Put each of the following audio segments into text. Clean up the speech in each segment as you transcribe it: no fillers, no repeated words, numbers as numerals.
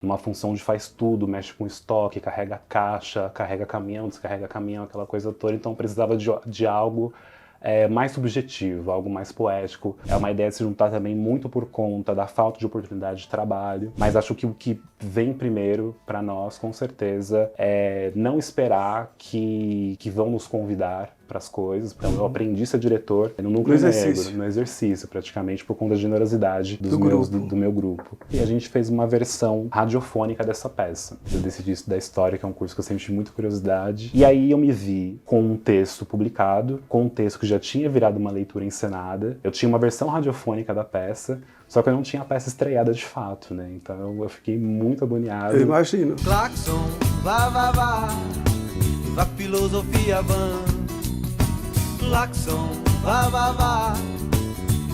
numa função de faz tudo, mexe com estoque, carrega caixa, carrega caminhão, descarrega caminhão, aquela coisa toda, então precisava de algo mais subjetivo, algo mais poético. É uma ideia de se juntar também muito por conta da falta de oportunidade de trabalho, mas acho que o que vem primeiro para nós, com certeza, é não esperar que vão nos convidar para as coisas. Então, eu aprendi a ser diretor no Núcleo Negro, no exercício, praticamente, por conta da generosidade do meu grupo. E a gente fez uma versão radiofônica dessa peça. Eu decidi estudar história, que é um curso que eu sempre tive muita curiosidade. E aí eu me vi com um texto publicado, com um texto que já tinha virado uma leitura encenada. Eu tinha uma versão radiofônica da peça, só que eu não tinha a peça estreada de fato, né? Então eu fiquei muito agoniado. Eu imagino. Claxon, vá, vá, vá, vá filosofia van. Claxon, vá, vá, vá,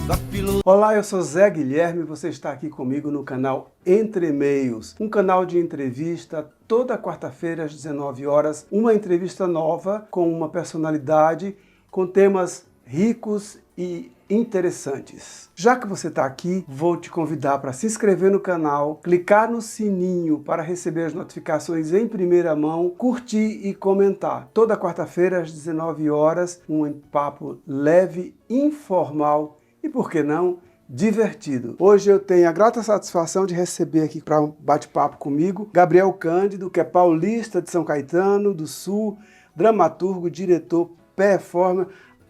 vá filosofia. Olá, eu sou Zé Guilherme e você está aqui comigo no canal Entre Meios, um canal de entrevista toda quarta-feira às 19 horas, uma entrevista nova com uma personalidade com temas ricos e interessantes. Já que você está aqui, vou te convidar para se inscrever no canal, clicar no sininho para receber as notificações em primeira mão, curtir e comentar. Toda quarta-feira às 19 horas, um papo leve, informal e, por que não, divertido. Hoje eu tenho a grata satisfação de receber aqui para um bate-papo comigo Gabriel Cândido, que é paulista de São Caetano do Sul, dramaturgo, diretor, performer,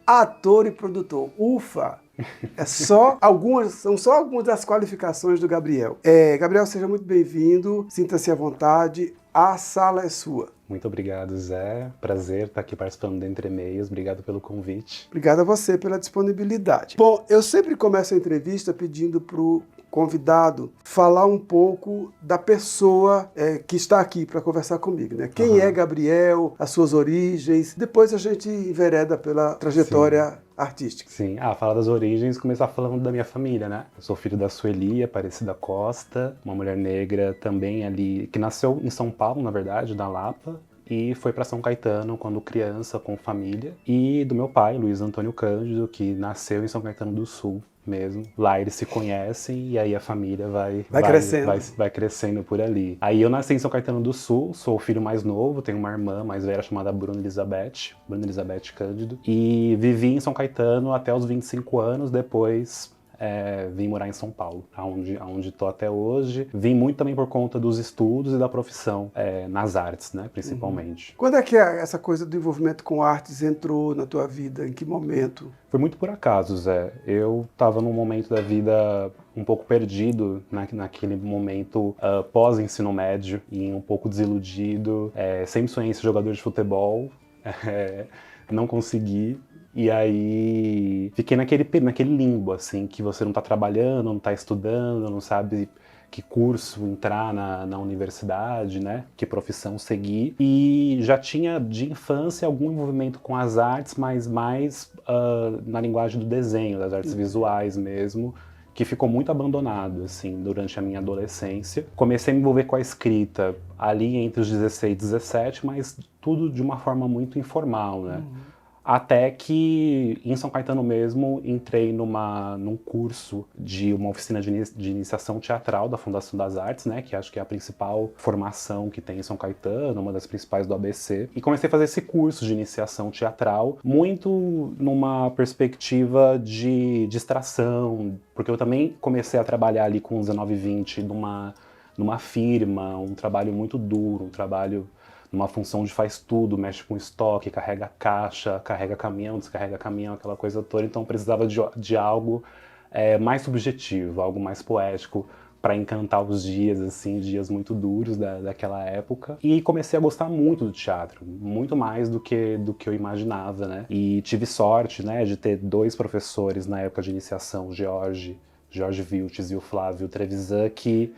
ator e produtor. Ufa! São só algumas das qualificações do Gabriel. Gabriel, seja muito bem-vindo, sinta-se à vontade, a sala é sua. Muito obrigado, Zé. Prazer estar aqui participando do Entre Meios. Obrigado pelo convite. Obrigado a você pela disponibilidade. Bom, eu sempre começo a entrevista pedindo para o convidado falar um pouco da pessoa que está aqui para conversar comigo, né? Quem é Gabriel, as suas origens, depois a gente envereda pela trajetória artística. Sim, falar das origens, começar falando da minha família, né? Eu sou filho da Sueli Aparecida Costa, uma mulher negra também ali, que nasceu em São Paulo, na verdade, da Lapa, e foi para São Caetano quando criança, com família, e do meu pai, Luiz Antônio Cândido, que nasceu em São Caetano do Sul mesmo. Lá eles se conhecem e aí a família vai crescendo por ali. Aí eu nasci em São Caetano do Sul, sou o filho mais novo, tenho uma irmã mais velha chamada Bruna Elizabeth Cândido, e vivi em São Caetano até os 25 anos, depois vim morar em São Paulo, aonde estou até hoje. Vim muito também por conta dos estudos e da profissão nas artes, né, principalmente. Quando é que essa coisa do envolvimento com artes entrou na tua vida? Em que momento? Foi muito por acaso, Zé. Eu estava num momento da vida um pouco perdido, naquele momento pós-ensino médio, e um pouco desiludido. Sempre sonhei em ser jogador de futebol, não consegui. E aí fiquei naquele limbo, assim, que você não tá trabalhando, não tá estudando, não sabe que curso entrar na universidade, né? Que profissão seguir. E já tinha de infância algum envolvimento com as artes, mas mais na linguagem do desenho, das artes visuais mesmo, que ficou muito abandonado, assim, durante a minha adolescência. Comecei a me envolver com a escrita ali entre os 16 e 17, mas tudo de uma forma muito informal, né? Até que, em São Caetano mesmo, entrei num curso de uma oficina de iniciação teatral da Fundação das Artes, né, que acho que é a principal formação que tem em São Caetano, uma das principais do ABC. E comecei a fazer esse curso de iniciação teatral, muito numa perspectiva de distração, porque eu também comecei a trabalhar ali com 19 e 20 numa firma, um trabalho muito duro, um trabalho numa função de faz tudo, mexe com estoque, carrega caixa, carrega caminhão, descarrega caminhão, aquela coisa toda. Então precisava de algo mais subjetivo, algo mais poético para encantar os dias, assim, dias muito duros daquela época. E comecei a gostar muito do teatro, muito mais do que eu imaginava, né? E tive sorte, né, de ter dois professores na época de iniciação, o Jorge Vilches e o Flávio Trevisan, que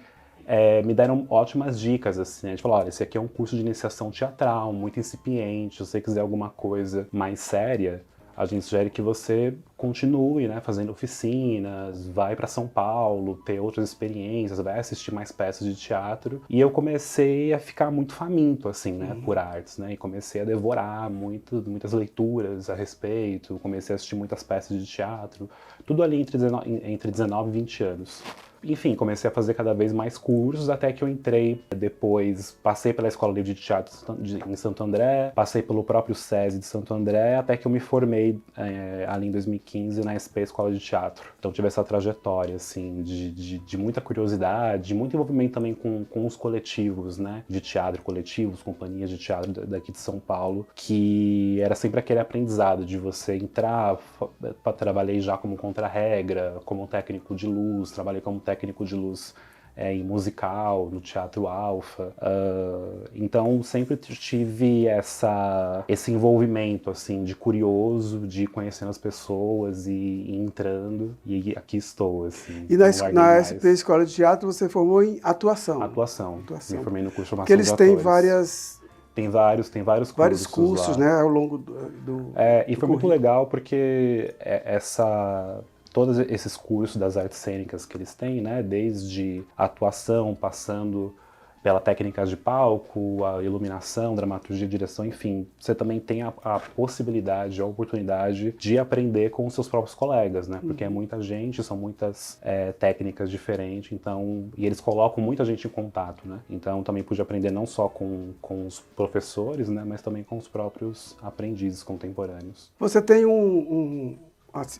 me deram ótimas dicas, assim. A gente falou, olha, esse aqui é um curso de iniciação teatral, muito incipiente, se você quiser alguma coisa mais séria, a gente sugere que você continue, né, fazendo oficinas, vai para São Paulo, ter outras experiências, vai assistir mais peças de teatro. E eu comecei a ficar muito faminto, assim, né, por artes, né, e comecei a devorar muitas leituras a respeito, comecei a assistir muitas peças de teatro, tudo ali entre 19 e 20 anos. enfim, comecei a fazer cada vez mais cursos, até que eu entrei, depois passei pela Escola Livre de Teatro em Santo André, passei pelo próprio SESI de Santo André, até que eu me formei ali em 2015 na SP Escola de Teatro. Então tive essa trajetória, assim, de muita curiosidade, de muito envolvimento também com os coletivos, né, de teatro, coletivos, companhias de teatro daqui de São Paulo, que era sempre aquele aprendizado de você entrar, trabalhei já como contra-regra, como técnico de luz, trabalhei como técnico de luz em musical, no Teatro Alfa. Então sempre tive esse envolvimento assim, de curioso, de conhecendo as pessoas e entrando, e aqui estou. Assim, e na SP Escola de Teatro você formou em atuação? Atuação. Me formei no curso de formação porque eles de têm atores. Tem vários cursos lá, né, ao longo e foi muito legal porque todos esses cursos das artes cênicas que eles têm, né, desde atuação, passando pela técnicas de palco, a iluminação, dramaturgia, direção, enfim, você também tem a possibilidade, a oportunidade de aprender com os seus próprios colegas, né, porque é muita gente, são muitas técnicas diferentes, então, e eles colocam muita gente em contato, né, então também pude aprender não só com os professores, né, mas também com os próprios aprendizes contemporâneos. Você tem um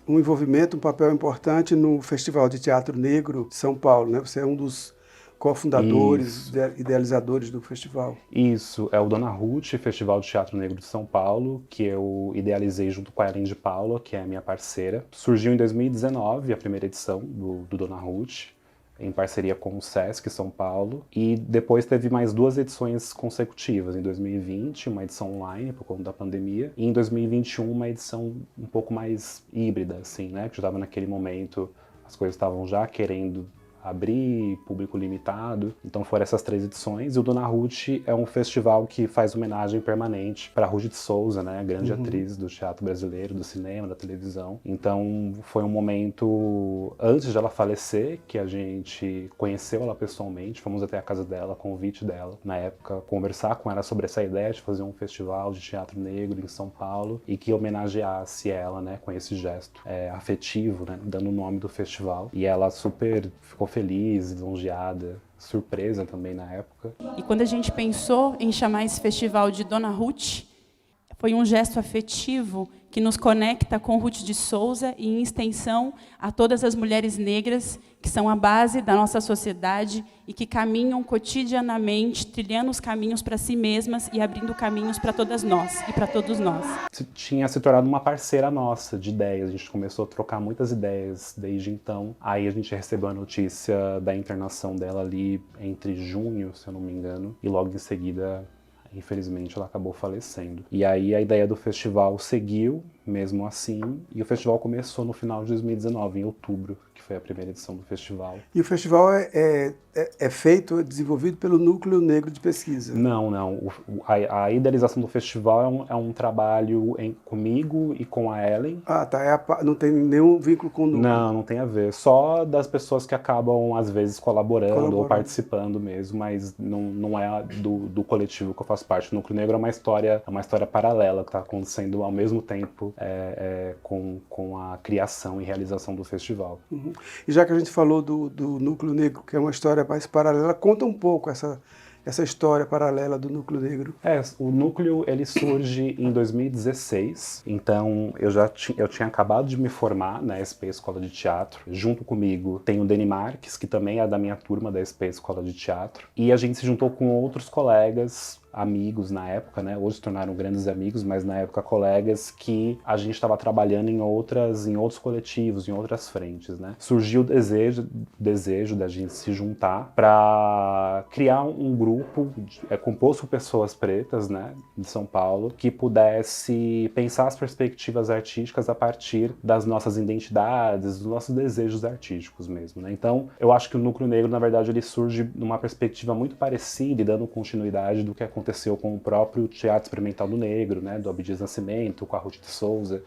envolvimento, um papel importante no Festival de Teatro Negro de São Paulo, né? Você é um dos cofundadores, idealizadores do festival. Isso, é o Dona Ruth, Festival de Teatro Negro de São Paulo, que eu idealizei junto com a Ellen de Paula, que é minha parceira. Surgiu em 2019 a primeira edição do Dona Ruth, em parceria com o Sesc São Paulo, e depois teve mais 2 edições consecutivas, em 2020, uma edição online por conta da pandemia, e em 2021 uma edição um pouco mais híbrida, assim, né, que já estava naquele momento, as coisas estavam já querendo abrir, público limitado, então foram essas 3 edições, e o Dona Ruth é um festival que faz homenagem permanente para Ruth de Souza, né, grande atriz do teatro brasileiro, do cinema, da televisão, então foi um momento, antes de ela falecer, que a gente conheceu ela pessoalmente, fomos até a casa dela, convite dela, na época, conversar com ela sobre essa ideia de fazer um festival de teatro negro em São Paulo, e que homenageasse ela, né, com esse gesto afetivo, né, dando o nome do festival, e ela super ficou feliz, lisonjeada, surpresa também na época. E quando a gente pensou em chamar esse festival de Dona Ruth, foi um gesto afetivo que nos conecta com Ruth de Souza e, em extensão, a todas as mulheres negras que são a base da nossa sociedade e que caminham cotidianamente, trilhando os caminhos para si mesmas e abrindo caminhos para todas nós e para todos nós. Tinha se tornado uma parceira nossa de ideias, a gente começou a trocar muitas ideias desde então. Aí a gente recebeu a notícia da internação dela ali entre junho, se eu não me engano, e logo em seguida, infelizmente, ela acabou falecendo. E aí a ideia do festival seguiu, mesmo assim, e o festival começou no final de 2019, em outubro, que foi a primeira edição do festival. E o festival é desenvolvido pelo Núcleo Negro de Pesquisa? Não. A idealização do festival é um trabalho comigo e com a Ellen. Ah, tá. Não tem nenhum vínculo com o núcleo? Não tem a ver. Só das pessoas que acabam, às vezes, colaborando ou participando mesmo, mas não é do coletivo que eu faço parte. O Núcleo Negro é uma história paralela que está acontecendo ao mesmo tempo com a criação e realização do festival. Uhum. E já que a gente falou do Núcleo Negro, que é uma história mais paralela, conta um pouco essa história paralela do Núcleo Negro. O Núcleo, ele surge em 2016, então eu tinha acabado de me formar na SP Escola de Teatro. Junto comigo tem o Deni Marques, que também é da minha turma da SP Escola de Teatro, e a gente se juntou com outros colegas, amigos na época, né? Hoje se tornaram grandes amigos, mas na época colegas, que a gente estava trabalhando em outros coletivos, em outras frentes, né? Surgiu o desejo da gente se juntar para criar um grupo composto por pessoas pretas, né, de São Paulo, que pudesse pensar as perspectivas artísticas a partir das nossas identidades, dos nossos desejos artísticos mesmo, né? Então, eu acho que o Núcleo Negro, na verdade, ele surge numa perspectiva muito parecida e dando continuidade do que aconteceu com o próprio Teatro Experimental do Negro, né, do Abdias Nascimento, com a Ruth de Souza,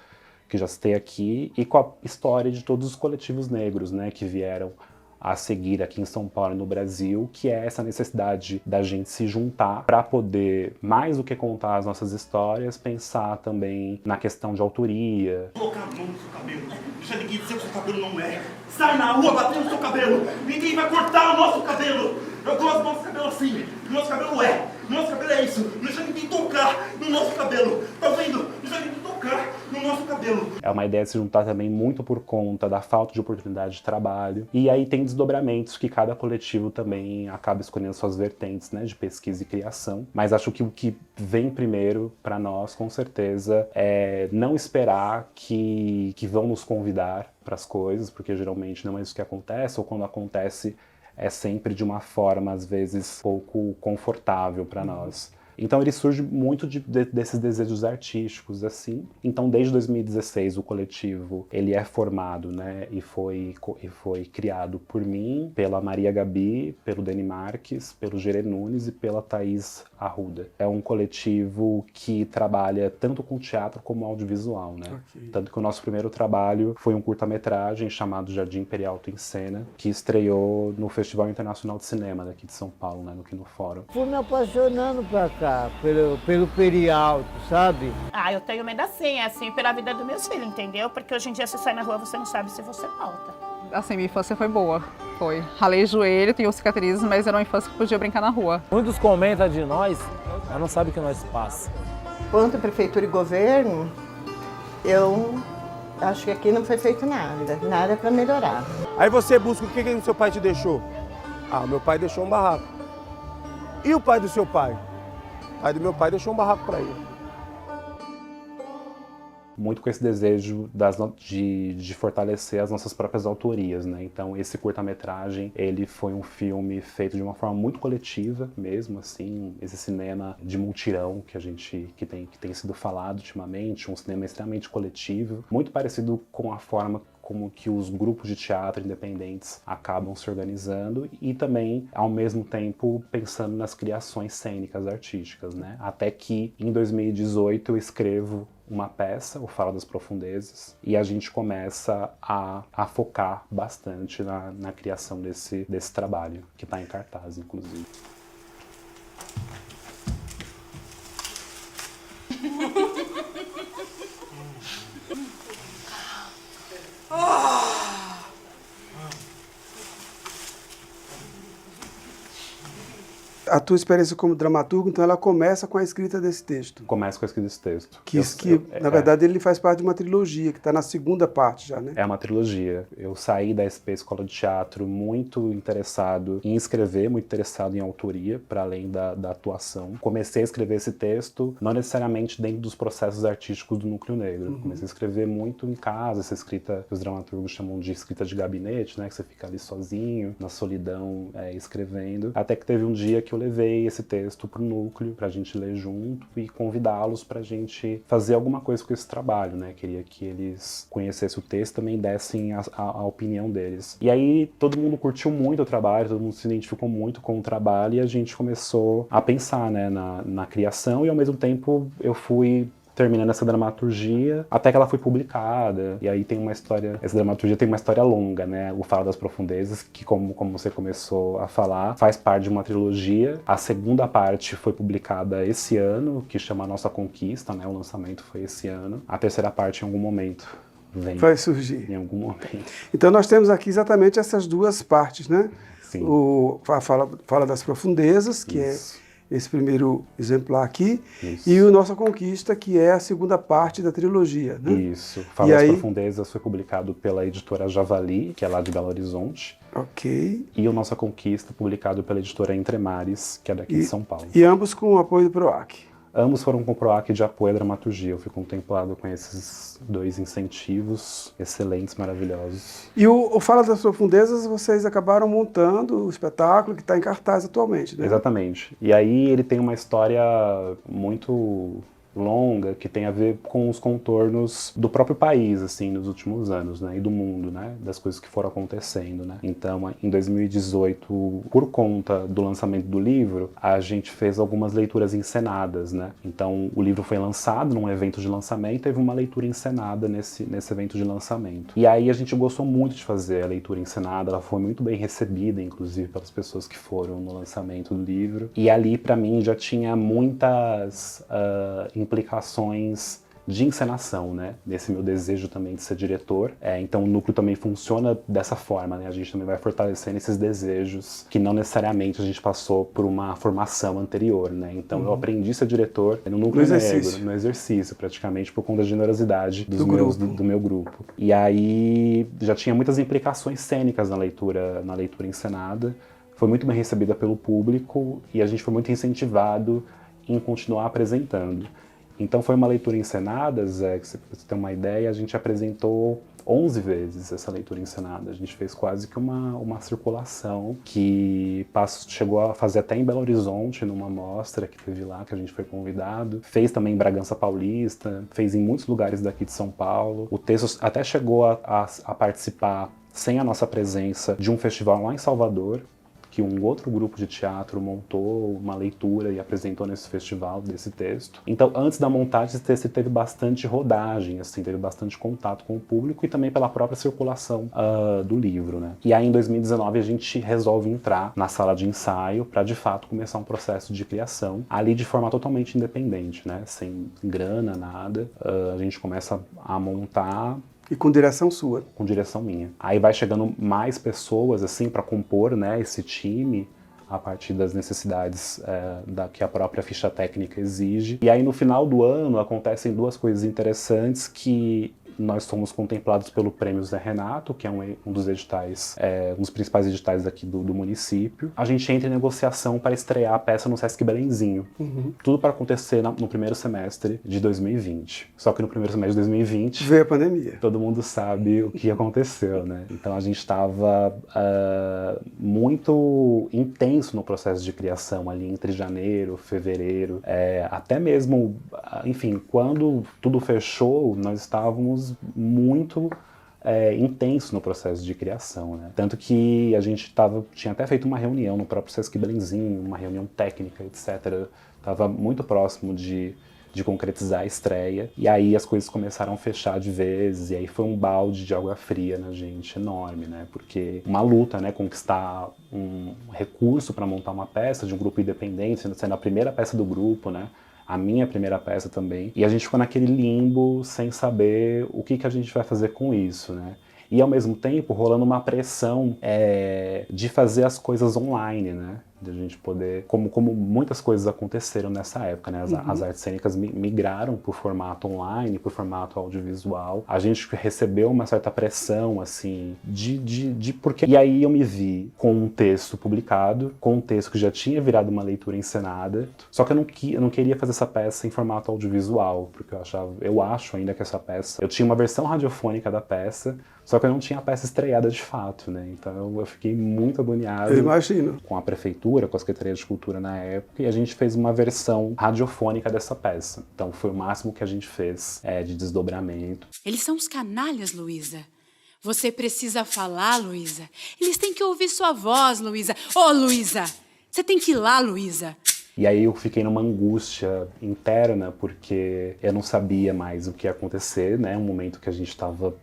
que já citei aqui, e com a história de todos os coletivos negros, né, que vieram a seguir aqui em São Paulo e no Brasil, que é essa necessidade da gente se juntar para poder, mais do que contar as nossas histórias, pensar também na questão de autoria. Colocar a mão no seu cabelo, deixa ninguém dizer que o seu cabelo não é. Sai na rua batendo no seu cabelo, ninguém vai cortar o nosso cabelo. Eu gosto do nosso cabelo assim, o nosso cabelo é. O nosso cabelo é isso, não deixa ninguém tocar no nosso cabelo. Tá vendo? Não deixa ninguém tocar no nosso cabelo. É uma ideia de se juntar também muito por conta da falta de oportunidade de trabalho. E aí tem desdobramentos que cada coletivo também acaba escolhendo suas vertentes, né, de pesquisa e criação. Mas acho que o que vem primeiro para nós, com certeza, é não esperar que vão nos convidar para as coisas, porque geralmente não é isso que acontece, ou quando acontece é sempre de uma forma, às vezes, pouco confortável para nós. Então ele surge muito desses desejos artísticos, assim. Então desde 2016 o coletivo ele é formado, né, e foi criado por mim, pela Maria Gabi, pelo Deni Marques, pelo Gerê Nunes e pela Thaís Arruda. É um coletivo que trabalha tanto com teatro como audiovisual, né? Okay. Tanto que o nosso primeiro trabalho foi um curta-metragem chamado Jardim Imperial em Cena, que estreou no Festival Internacional de Cinema daqui de São Paulo, né, no Quino Fórum. Fui me apaixonando pra cá, pelo Perialto, sabe? Ah, eu tenho medo assim, pela vida dos meus filhos, entendeu? Porque hoje em dia você sai na rua, você não sabe se você volta. Assim, minha infância foi boa, foi. Ralei joelho, tenho cicatrizes, mas era uma infância que podia brincar na rua. Muitos comentam de nós, mas não sabem o que nós passa. Quanto à prefeitura e governo, eu acho que aqui não foi feito nada para melhorar. Aí você busca o que o seu pai te deixou? Ah, meu pai deixou um barraco. E o pai do seu pai? O pai do meu pai deixou um barraco para ele. Muito com esse desejo de fortalecer as nossas próprias autorias, né? Então esse curta-metragem, ele foi um filme feito de uma forma muito coletiva mesmo, assim, esse cinema de multirão que tem sido falado ultimamente, um cinema extremamente coletivo, muito parecido com a forma como que os grupos de teatro independentes acabam se organizando e também, ao mesmo tempo, pensando nas criações cênicas artísticas, né? Até que, em 2018, eu escrevo uma peça, o Fala das Profundezas, e a gente começa a focar bastante na criação desse trabalho, que está em cartaz, inclusive. A tua experiência como dramaturgo, então, ela começa com a escrita desse texto. Começa com a escrita desse texto. Na verdade, ele faz parte de uma trilogia, que está na segunda parte já, né? É uma trilogia. Eu saí da SP Escola de Teatro muito interessado em escrever, muito interessado em autoria, para além da atuação. Comecei a escrever esse texto, não necessariamente dentro dos processos artísticos do Núcleo Negro. Comecei a escrever muito em casa, essa escrita que os dramaturgos chamam de escrita de gabinete, né? Que você fica ali sozinho, na solidão, escrevendo. Até que teve um dia que eu levei esse texto pro núcleo pra gente ler junto e convidá-los pra gente fazer alguma coisa com esse trabalho, né? Queria que eles conhecessem o texto e também dessem a opinião deles. E aí todo mundo curtiu muito o trabalho, todo mundo se identificou muito com o trabalho e a gente começou a pensar, né, na criação e ao mesmo tempo eu fui terminando essa dramaturgia, até que ela foi publicada, e aí tem uma história, essa dramaturgia tem uma história longa, né, o Fala das Profundezas, que como você começou a falar, faz parte de uma trilogia. A segunda parte foi publicada esse ano, que chama Nossa Conquista, né, o lançamento foi esse ano. A terceira parte em algum momento vai surgir. Em algum momento. Então nós temos aqui exatamente essas duas partes, né? Sim. Fala das Profundezas, que Isso. é esse primeiro exemplar aqui, Isso. e o Nossa Conquista, que é a segunda parte da trilogia, né? Isso. Fala das Profundezas foi publicado pela editora Javali, que é lá de Belo Horizonte. Ok. E o Nossa Conquista, publicado pela editora Entre Mares, que é daqui de São Paulo. E ambos com o apoio do PROAC. Ambos foram com o PROAC de apoio à dramaturgia. Eu fui contemplado com esses dois incentivos excelentes, maravilhosos. E o Fala das Profundezas, vocês acabaram montando o espetáculo que está em cartaz atualmente, né? Exatamente. E aí ele tem uma história muito longa que tem a ver com os contornos do próprio país, assim, nos últimos anos, né, e do mundo, né, das coisas que foram acontecendo, né. Então, em 2018, por conta do lançamento do livro, a gente fez algumas leituras encenadas, né. Então, o livro foi lançado num evento de lançamento, teve uma leitura encenada nesse evento de lançamento. E aí a gente gostou muito de fazer a leitura encenada, ela foi muito bem recebida, inclusive, pelas pessoas que foram no lançamento do livro. E ali, para mim, já tinha muitas implicações de encenação, né? Nesse meu desejo também de ser diretor. Então o núcleo também funciona dessa forma, né? A gente também vai fortalecendo esses desejos que não necessariamente a gente passou por uma formação anterior, né? Então eu aprendi a ser diretor no núcleo negro, no exercício, praticamente por conta da generosidade do meu grupo. E aí já tinha muitas implicações cênicas na leitura encenada. Foi muito bem recebida pelo público e a gente foi muito incentivado em continuar apresentando. Então foi uma leitura encenada, Zé, que você tem uma ideia, a gente apresentou 11 vezes essa leitura encenada. A gente fez quase que uma circulação que chegou a fazer até em Belo Horizonte, numa mostra que teve lá, que a gente foi convidado. Fez também em Bragança Paulista, fez em muitos lugares daqui de São Paulo. O texto até chegou a participar, sem a nossa presença, de um festival lá em Salvador, que um outro grupo de teatro montou uma leitura e apresentou nesse festival desse texto. Então, antes da montagem, esse texto teve bastante rodagem, assim, teve bastante contato com o público e também pela própria circulação do livro, né? E aí, em 2019, a gente resolve entrar na sala de ensaio para, de fato, começar um processo de criação, ali de forma totalmente independente, né? Sem grana, nada. A gente começa a montar. E com direção sua? Com direção minha. Aí vai chegando mais pessoas, assim, para compor, né, esse time, a partir das necessidades que a própria ficha técnica exige. E aí, no final do ano, acontecem duas coisas interessantes que nós somos contemplados pelo Prêmio Zé Renato, que é um dos editais, um dos principais editais aqui do município. A gente entra em negociação para estrear a peça no Sesc Belenzinho. Tudo para acontecer no primeiro semestre de 2020. Só que no primeiro semestre de 2020... veio a pandemia. Todo mundo sabe o que aconteceu, né? Então a gente estava muito intenso no processo de criação ali entre janeiro, fevereiro, até mesmo, enfim, quando tudo fechou, nós estávamos muito intenso no processo de criação, né? Tanto que a gente tinha até feito uma reunião no próprio Sesc Belenzinho, uma reunião técnica, etc. Estava muito próximo de concretizar a estreia, e aí as coisas começaram a fechar de vez, e aí foi um balde de água fria na gente enorme, né? Porque uma luta, né? Conquistar um recurso para montar uma peça de um grupo independente, sendo a primeira peça do grupo, né? A minha primeira peça também, e a gente ficou naquele limbo sem saber o que a gente vai fazer com isso, né? E ao mesmo tempo rolando uma pressão de fazer as coisas online, né? De a gente poder, como muitas coisas aconteceram nessa época, né? As artes cênicas migraram para o formato online, para o formato audiovisual. A gente recebeu uma certa pressão, assim, porque... E aí eu me vi com um texto publicado, com um texto que já tinha virado uma leitura encenada, só que eu não queria fazer essa peça em formato audiovisual, porque eu acho ainda que essa peça... Eu tinha uma versão radiofônica da peça, só que eu não tinha a peça estreada de fato, né? Então eu fiquei muito agoniado. Eu imagino. Com a prefeitura, com a Secretaria de Cultura na época, e a gente fez uma versão radiofônica dessa peça. Então foi o máximo que a gente fez de desdobramento. Eles são os canalhas, Luísa. Você precisa falar, Luísa. Eles têm que ouvir sua voz, Luísa. Ô, Luísa! Você tem que ir lá, Luísa. E aí eu fiquei numa angústia interna, porque eu não sabia mais o que ia acontecer, né? Um momento que a gente estava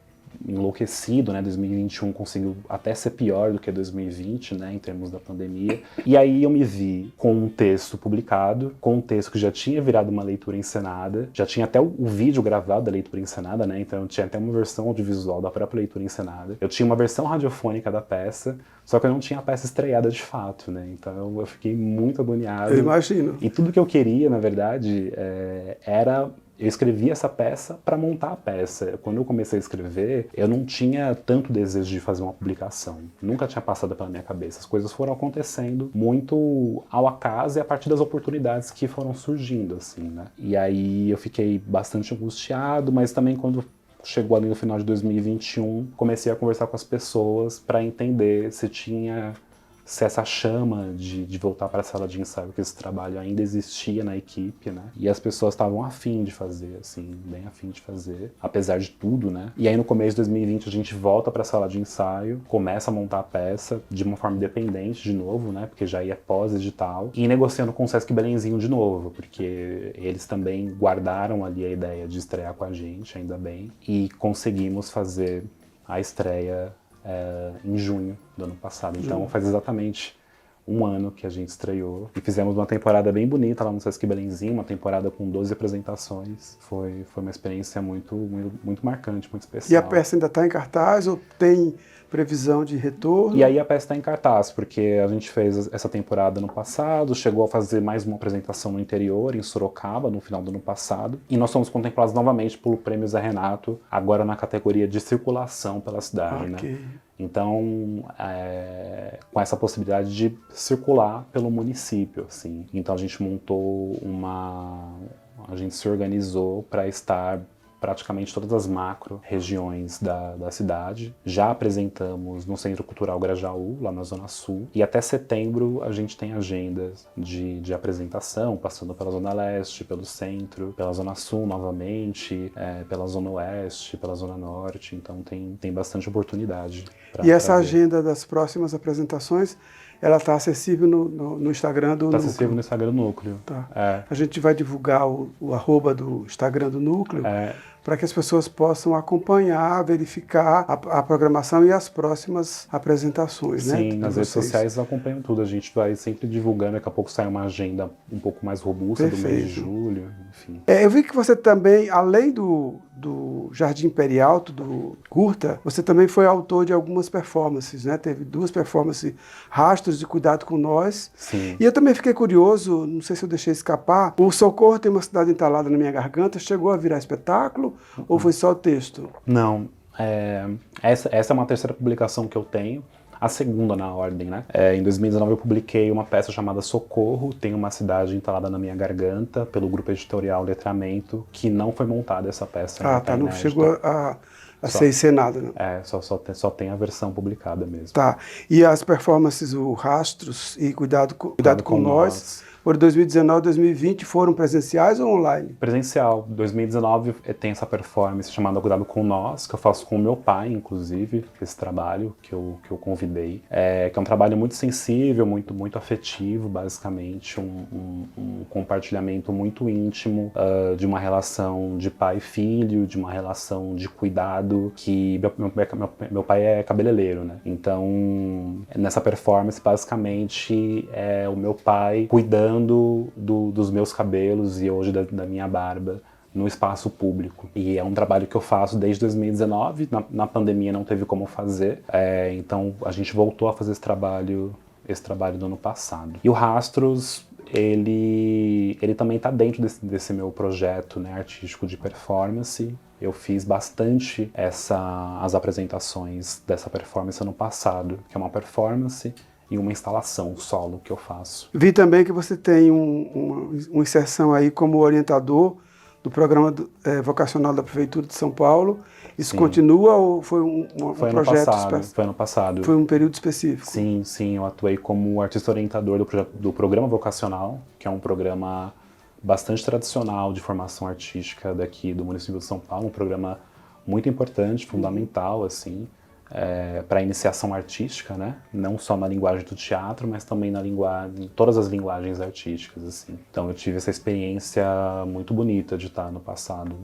enlouquecido, né? 2021 conseguiu até ser pior do que 2020, né? Em termos da pandemia. E aí eu me vi com um texto publicado, com um texto que já tinha virado uma leitura encenada, já tinha até o vídeo gravado da leitura encenada, né? Então tinha até uma versão audiovisual da própria leitura encenada. Eu tinha uma versão radiofônica da peça, só que eu não tinha a peça estreada de fato, né? Então eu fiquei muito agoniado. Eu imagino. E tudo que eu queria, na verdade, era... Eu escrevi essa peça para montar a peça. Quando eu comecei a escrever, eu não tinha tanto desejo de fazer uma publicação. Nunca tinha passado pela minha cabeça. As coisas foram acontecendo muito ao acaso e a partir das oportunidades que foram surgindo, assim, né? E aí eu fiquei bastante angustiado, mas também quando chegou ali no final de 2021, comecei a conversar com as pessoas para entender se se essa chama de voltar para a sala de ensaio, que esse trabalho ainda existia na equipe, né? E as pessoas estavam afim de fazer, assim, bem afim de fazer, apesar de tudo, né? E aí no começo de 2020 a gente volta para a sala de ensaio, começa a montar a peça de uma forma independente de novo, né? Porque já ia pós-edital, e negociando com o Sesc Belenzinho de novo, porque eles também guardaram ali a ideia de estrear com a gente, ainda bem, e conseguimos fazer a estreia em junho do ano passado. Então faz exatamente um ano que a gente estreou e fizemos uma temporada bem bonita lá no Sesc Belenzinho, uma temporada com 12 apresentações. Foi uma experiência muito marcante, muito especial. E a peça ainda está em cartaz ou tem previsão de retorno? E aí a peça está em cartaz, porque a gente fez essa temporada no passado, chegou a fazer mais uma apresentação no interior, em Sorocaba, no final do ano passado, e nós fomos contemplados novamente pelo Prêmio Zé Renato, agora na categoria de circulação pela cidade, né? Então, com essa possibilidade de circular pelo município, assim. Então a gente montou a gente se organizou para estar praticamente todas as macro-regiões da cidade. Já apresentamos no Centro Cultural Grajaú, lá na Zona Sul, e até setembro a gente tem agendas de apresentação, passando pela Zona Leste, pelo Centro, pela Zona Sul novamente, pela Zona Oeste, pela Zona Norte, então tem bastante oportunidade. E essa agenda das próximas apresentações, ela está acessível no Instagram do Núcleo? Está acessível no Instagram do Núcleo. Tá. A gente vai divulgar o arroba do Instagram do Núcleo para que as pessoas possam acompanhar, verificar a programação e as próximas apresentações, né? Sim, nas redes sociais acompanham tudo. A gente vai sempre divulgando, daqui a pouco sai uma agenda um pouco mais robusta do mês de julho, enfim. Eu vi que você também, além do Jardim Imperial, do curta, você também foi autor de algumas performances, né? Teve 2 performances, Rastros de Cuidado com Nós. Sim. E eu também fiquei curioso, não sei se eu deixei escapar, o Socorro Tem Uma Cidade Entalada na Minha Garganta chegou a virar espetáculo ou foi só o texto? Não, essa é uma terceira publicação que eu tenho. A segunda na ordem, né? Em 2019 eu publiquei uma peça chamada Socorro, Tem Uma Cidade Entalada na Minha Garganta, pelo grupo editorial Letramento, que não foi montada essa peça. Não chegou a ser encenada, né? Só tem a versão publicada mesmo. Tá. E as performances, o Rastros e Cuidado com Nós, foram 2019 e 2020, foram presenciais ou online? Presencial. 2019 tem essa performance chamada Cuidado com Nós, que eu faço com o meu pai, inclusive, esse trabalho que eu convidei. Que é um trabalho muito sensível, muito afetivo, basicamente, um compartilhamento muito íntimo de uma relação de pai e filho, de uma relação de cuidado, que meu pai é cabeleireiro, né? Então, nessa performance, basicamente, é o meu pai cuidando dos meus cabelos e hoje da minha barba no espaço público. E é um trabalho que eu faço desde 2019, na pandemia não teve como fazer, então a gente voltou a fazer esse trabalho do ano passado. E o Rastros, ele também está dentro desse meu projeto, né, artístico de performance. Eu fiz bastante as apresentações dessa performance ano passado, que é uma performance e uma instalação solo que eu faço. Vi também que você tem uma inserção aí como orientador do programa vocacional da Prefeitura de São Paulo. Isso continua ou foi um projeto específico? Foi ano passado. Foi um período específico? Sim, eu atuei como artista orientador do programa vocacional, que é um programa bastante tradicional de formação artística daqui do município de São Paulo, um programa muito importante, fundamental, assim, para a iniciação artística, né? Não só na linguagem do teatro, mas também em todas as linguagens artísticas, assim. Então eu tive essa experiência muito bonita de estar no passado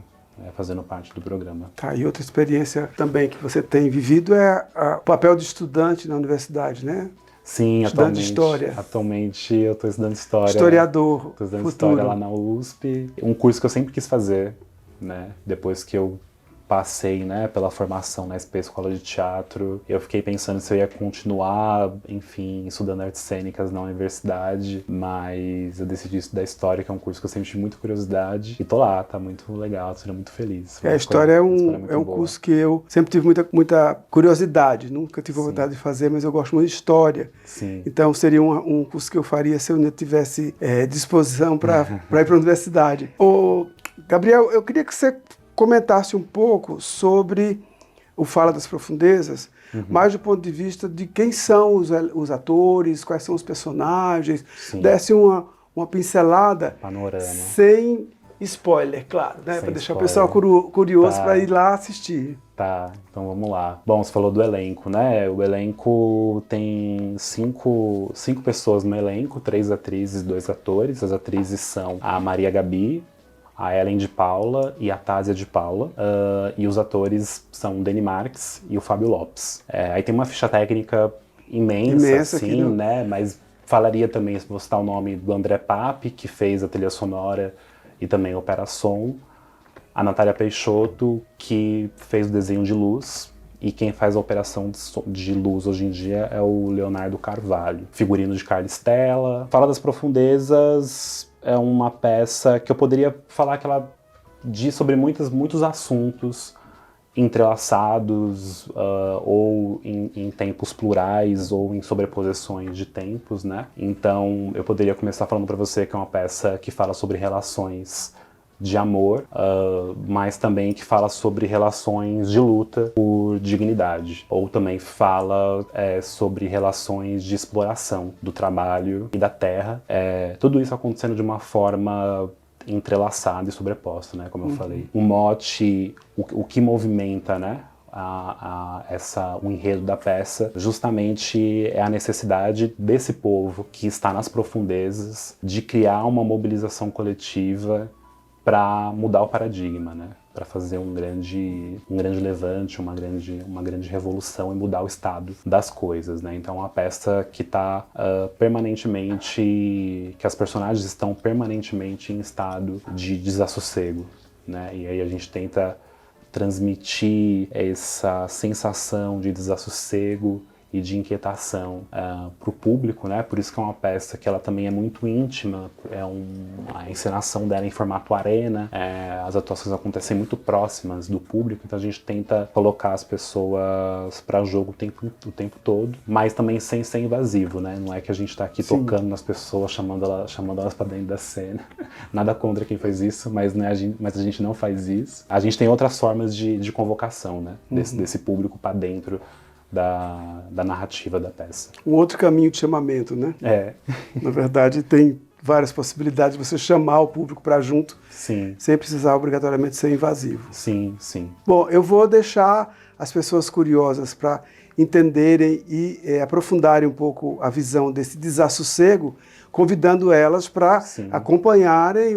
fazendo parte do programa. Tá, e outra experiência também que você tem vivido é o papel de estudante na universidade, né? Sim, estudante de História. Atualmente eu estou estudando História. Historiador. Estou estudando História lá na USP. Um curso que eu sempre quis fazer, né? Depois que eu passei, né, pela formação na SP Escola de Teatro, eu fiquei pensando se eu ia continuar, enfim, estudando artes cênicas na universidade, mas eu decidi estudar História, que é um curso que eu sempre tive muita curiosidade, e tô lá, tá muito legal, tô sendo muito feliz. A História é um curso que eu sempre tive muita curiosidade, nunca tive vontade de fazer, mas eu gosto muito de História. Sim. Então seria um curso que eu faria se eu ainda tivesse disposição para ir para a universidade. Ô, Gabriel, eu queria que você comentasse um pouco sobre o Fala das Profundezas, mais do ponto de vista de quem são os atores, quais são os personagens, Sim. desse uma pincelada Panorama. sem spoiler, claro, né? Para deixar o pessoal curioso para ir lá assistir. Tá, então vamos lá. Bom, você falou do elenco, né? O elenco tem cinco pessoas no elenco, 3 atrizes e 2 atores. As atrizes são a Maria Gabi, a Ellen de Paula e a Tásia de Paula. E os atores são o Dani Marques e o Fábio Lopes. Aí tem uma ficha técnica imensa assim, né? Mas falaria também, se vou citar o nome do André Pape, que fez a trilha sonora e também opera som. A Natália Peixoto, que fez o desenho de luz, e quem faz a operação de luz hoje em dia é o Leonardo Carvalho. Figurino de Carla Stella. Fala das Profundezas é uma peça que eu poderia falar que ela diz sobre muitos assuntos entrelaçados, ou em tempos plurais, ou em sobreposições de tempos, né? Então eu poderia começar falando para você que é uma peça que fala sobre relações de amor, mas também que fala sobre relações de luta por dignidade, ou também fala sobre relações de exploração do trabalho e da terra, tudo isso acontecendo de uma forma entrelaçada e sobreposta, né, como eu falei. O mote, o que movimenta, né, o enredo da peça, justamente é a necessidade desse povo que está nas profundezas de criar uma mobilização coletiva para mudar o paradigma, né? Para fazer um grande levante, uma grande revolução e mudar o estado das coisas, né? Então é uma peça que está permanentemente, que as personagens estão permanentemente em estado de desassossego, né? E aí a gente tenta transmitir essa sensação de desassossego e de inquietação para o público, né? Por isso que é uma peça que ela também é muito íntima, a encenação dela em formato arena, as atuações acontecem muito próximas do público, então a gente tenta colocar as pessoas para jogo o tempo todo, mas também sem ser invasivo, né? Não é que a gente está aqui tocando nas pessoas, chamando elas para dentro da cena. Nada contra quem faz isso, mas a gente não faz isso. A gente tem outras formas de convocação, né? Desse público para dentro da narrativa da peça. Um outro caminho de chamamento, né? Na verdade, tem várias possibilidades de você chamar o público para junto, sim, sem precisar obrigatoriamente ser invasivo. Sim, sim. Bom, eu vou deixar as pessoas curiosas para entenderem e aprofundarem um pouco a visão desse desassossego, convidando elas para acompanharem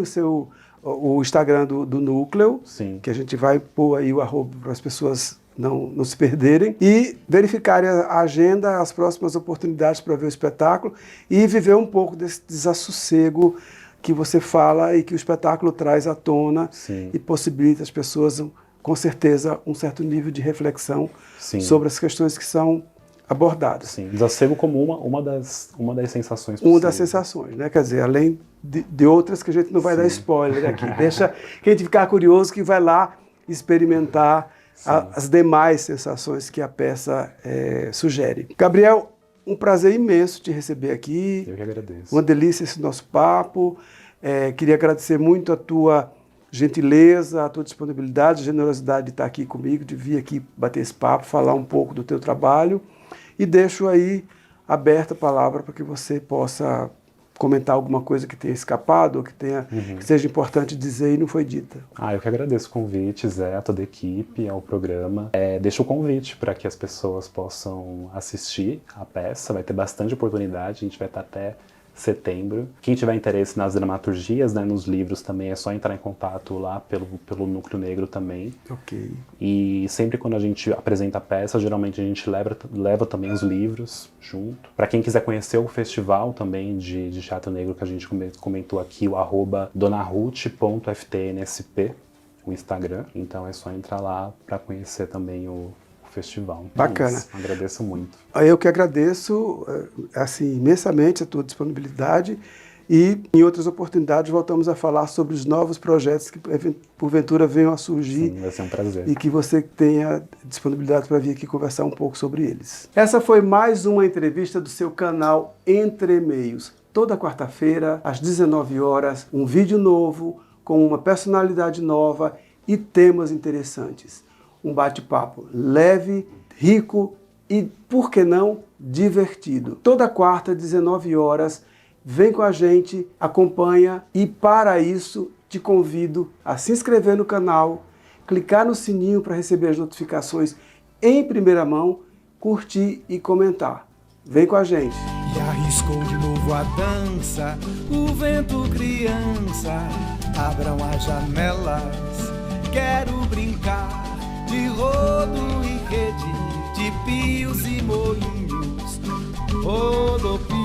o Instagram do Núcleo, que a gente vai pôr aí o arroba para as pessoas não se perderem, e verificarem a agenda, as próximas oportunidades para ver o espetáculo e viver um pouco desse desassossego que você fala e que o espetáculo traz à tona e possibilita as pessoas, com certeza, um certo nível de reflexão sobre as questões que são abordadas. Sim, desassossego como uma das sensações possíveis. Uma das sensações, né? Quer dizer, além de outras que a gente não vai dar spoiler aqui. Deixa quem ficar curioso que vai lá experimentar as demais sensações que a peça sugere. Gabriel, um prazer imenso te receber aqui. Eu que agradeço. Uma delícia esse nosso papo. Queria agradecer muito a tua gentileza, a tua disponibilidade, a generosidade de estar aqui comigo, de vir aqui bater esse papo, falar um pouco do teu trabalho. E deixo aí aberta a palavra para que você possa comentar alguma coisa que tenha escapado ou que seja importante dizer e não foi dita. Eu que agradeço o convite, Zé, a toda a equipe, ao programa. Deixo o convite para que as pessoas possam assistir a peça, vai ter bastante oportunidade, a gente vai estar até setembro. Quem tiver interesse nas dramaturgias, né, nos livros também, é só entrar em contato lá pelo Núcleo Negro também. Ok. E sempre quando a gente apresenta a peça, geralmente a gente leva também os livros junto. Para quem quiser conhecer o festival também de teatro negro que a gente comentou aqui, o @donarut.ftnsp, o Instagram. Então é só entrar lá para conhecer também o festival. Bacana. Agradeço muito. Eu que agradeço assim, imensamente a tua disponibilidade e em outras oportunidades voltamos a falar sobre os novos projetos que porventura venham a surgir. Sim, vai ser um prazer. E que você tenha disponibilidade para vir aqui conversar um pouco sobre eles. Essa foi mais uma entrevista do seu canal Entre Meios. Toda quarta-feira, às 19 horas, um vídeo novo com uma personalidade nova e temas interessantes. Um bate-papo leve, rico e, por que não, divertido. Toda quarta, 19 horas, vem com a gente, acompanha e, para isso, te convido a se inscrever no canal, clicar no sininho para receber as notificações em primeira mão, curtir e comentar. Vem com a gente. E arriscou de novo a dança, o vento criança, abram as janelas, quero brincar de rodo e rede, de pios e moinhos, rodopios,